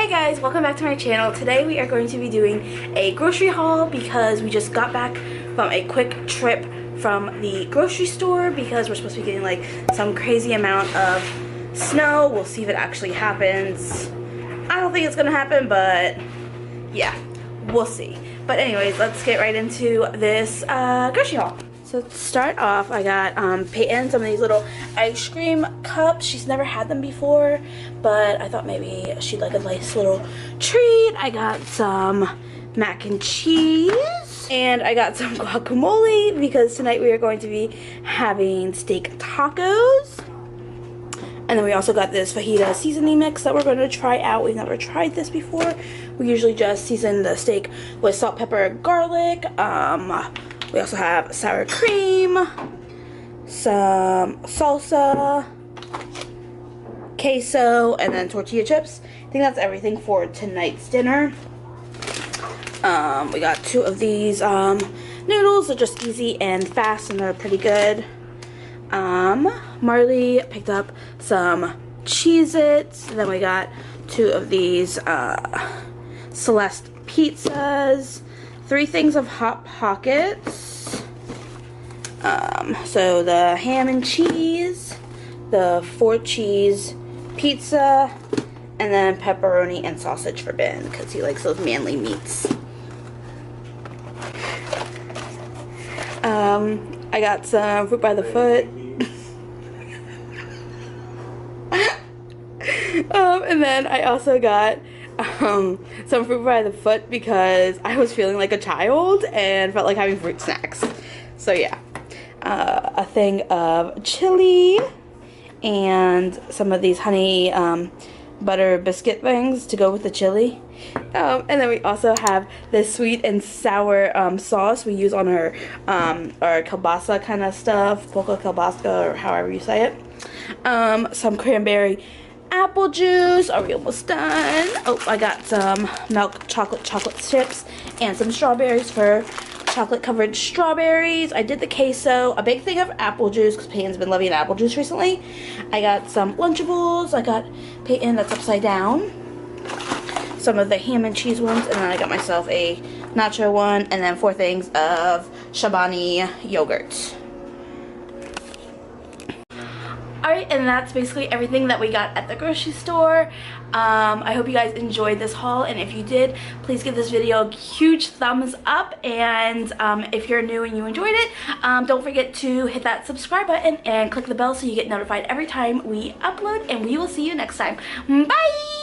Hey guys, welcome back to my channel. Today we are going to be doing a grocery haul because we just got back from a quick trip from the grocery store because we're supposed to be getting like some crazy amount of snow. We'll see if it actually happens. I don't think it's gonna happen, but yeah, we'll see. But anyways, let's get right into this grocery haul. So to start off, I got Peyton some of these little ice cream cups. She's never had them before, but I thought maybe she'd like a nice little treat. I got some mac and cheese, and I got some guacamole because tonight we are going to be having steak tacos. And then we also got this fajita seasoning mix that we're going to try out. We've never tried this before. We usually just season the steak with salt, pepper, garlic. We also have sour cream, some salsa, queso, and then tortilla chips. I think that's everything for tonight's dinner. We got two of these noodles. They're just easy and fast, and they're pretty good. Marley picked up some Cheez-Its. Then we got two of these Celeste pizzas. 3 things of Hot Pockets. So the ham and cheese, the 4 cheese pizza, and then pepperoni and sausage for Ben because he likes those manly meats. I got some fruit by the foot. And then I also got some fruit by the foot because I was feeling like a child and felt like having fruit snacks. So yeah, a thing of chili and some of these honey butter biscuit things to go with the chili. And then we also have this sweet and sour sauce we use on our kielbasa kind of stuff, polka kielbasa or however you say it. Some cranberry apple juice. Are we almost done? Oh, I got some milk chocolate chips and some strawberries for chocolate covered strawberries. I did the queso, a big thing of apple juice because Peyton's been loving apple juice recently. I got some Lunchables. I got Peyton that's upside down. Some of the ham and cheese ones, and then I got myself a nacho one, and then 4 things of Shabani yogurt. Alright, and that's basically everything that we got at the grocery store. I hope you guys enjoyed this haul, and if you did, please give this video a huge thumbs up, and if you're new and you enjoyed it, don't forget to hit that subscribe button and click the bell so you get notified every time we upload, and we will see you next time. Bye!